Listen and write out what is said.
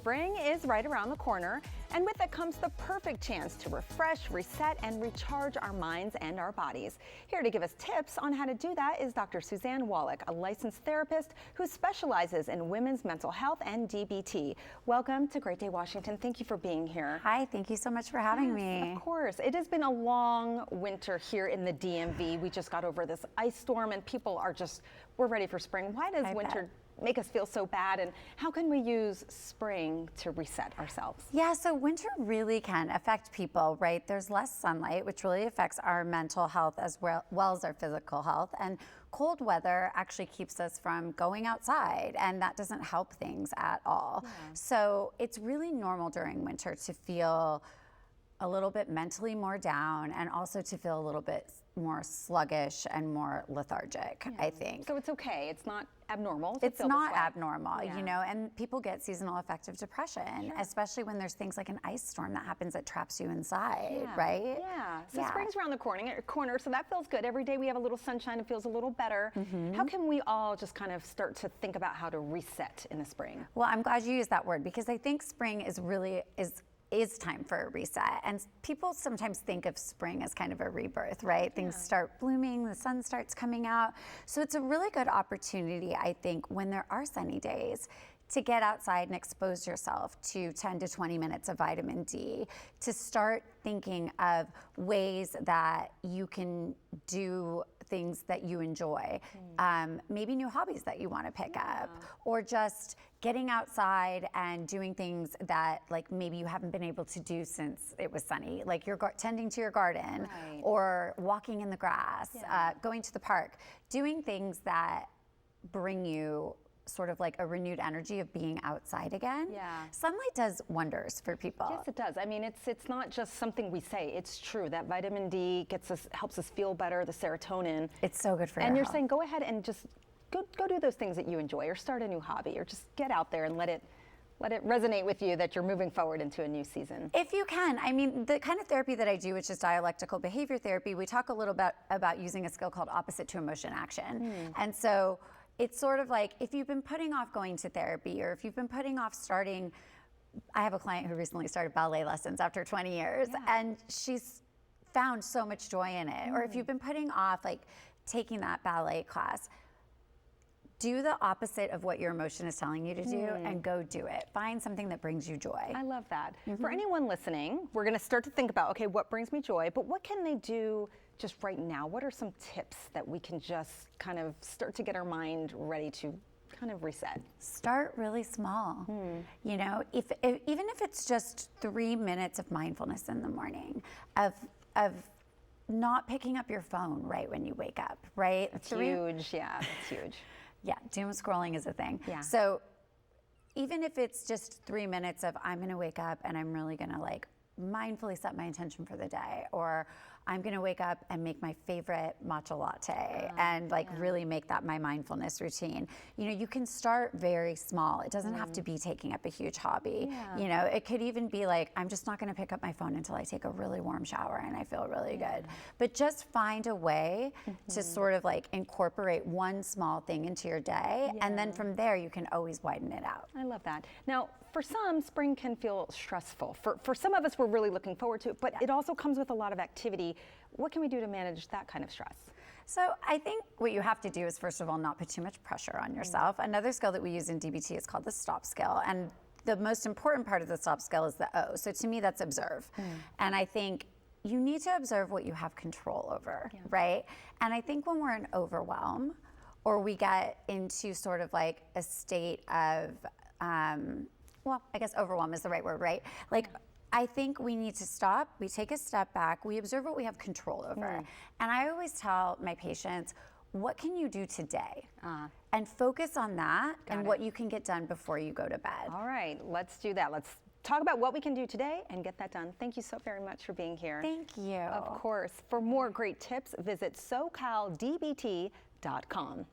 Spring is right around the corner, and with it comes the perfect chance to refresh, reset, and recharge our minds and our bodies. Here to give us tips on how to do that is Dr. Suzanne Wallach, a licensed therapist who specializes in women's mental health and DBT. Welcome to Great Day Washington. Thank you for being here. Hi, thank you so much for having me. Of course. It has been a long winter here in the DMV. We just got over this ice storm and people are we're ready for spring. Why does winter make us feel so bad, and how can we use spring to reset ourselves? Yeah, so winter really can affect people, right? There's less sunlight, which really affects our mental health as well as our physical health. And cold weather actually keeps us from going outside, and that doesn't help things at all. Yeah. So it's really normal during winter to feel a little bit mentally more down, and also to feel a little bit more sluggish and more lethargic, I think. So it's okay, it's not abnormal. It's not abnormal, you know, and people get seasonal affective depression, especially when there's things like an ice storm that happens that traps you inside, right? Yeah, so spring's around the corner, so that feels good. Every day we have a little sunshine, it feels a little better. How can we all just kind of start to think about how to reset in the spring? Well, I'm glad you used that word, because I think spring is time for a reset. And people sometimes think of spring as kind of a rebirth, right? Things start blooming, the sun starts coming out. So it's a really good opportunity, I think, when there are sunny days, to get outside and expose yourself to 10 to 20 minutes of vitamin D, to start thinking of ways that you can do things that you enjoy, maybe new hobbies that you want to pick up, or just getting outside and doing things that like maybe you haven't been able to do since it was sunny, like you're tending to your garden, or walking in the grass, going to the park, doing things that bring you sort of like a renewed energy of being outside again. Sunlight does wonders for people. Yes, it does. I mean, it's not just something we say, it's true. That vitamin D helps us feel better, the serotonin. It's so good for And you're health. saying go ahead and just go do those things that you enjoy, or start a new hobby, or just get out there and let it resonate with you that you're moving forward into a new season. If you can. I mean, the kind of therapy that I do, which is dialectical behavior therapy, we talk a little bit about using a skill called opposite to emotion action. And so it's sort of like, if you've been putting off going to therapy, or if you've been putting off starting, I have a client who recently started ballet lessons after 20 years, and she's found so much joy in it. Or if you've been putting off like taking that ballet class, do the opposite of what your emotion is telling you to do and go do it. Find something that brings you joy. I love that. For anyone listening, we're going to start to think about, okay, what brings me joy, but what can they do just right now? What are some tips that we can just kind of start to get our mind ready to kind of reset? Start really small. You know, even if it's just 3 minutes of mindfulness in the morning, of not picking up your phone right when you wake up, right? It's huge, it's huge. Yeah, doom scrolling is a thing. Yeah. So even if it's just 3 minutes of, I'm gonna wake up and I'm really gonna like mindfully set my intention for the day, or I'm gonna wake up and make my favorite matcha latte and like really make that my mindfulness routine. You know, you can start very small. It doesn't have to be taking up a huge hobby. You know, it could even be like, I'm just not gonna pick up my phone until I take a really warm shower and I feel really good. But just find a way to sort of like incorporate one small thing into your day, and then from there you can always widen it out. I love that. Now, for some, spring can feel stressful. For some of us, we're really looking forward to it, but it also comes with a lot of activity. What can we do to manage that kind of stress? So I think what you have to do is, first of all, not put too much pressure on yourself. Another skill that we use in DBT is called the stop skill. And the most important part of the stop skill is the O. So to me, that's observe. And I think you need to observe what you have control over, right? And I think when we're in overwhelm, or we get into sort of like a state of, well, I guess overwhelm is the right word, right? Like, I think we need to stop, we take a step back, we observe what we have control over. And I always tell my patients, what can you do today? And focus on that and what you can get done before you go to bed. All right, let's do that. Let's talk about what we can do today and get that done. Thank you so very much for being here. Thank you. Of course. For more great tips, visit SoCalDBT.com.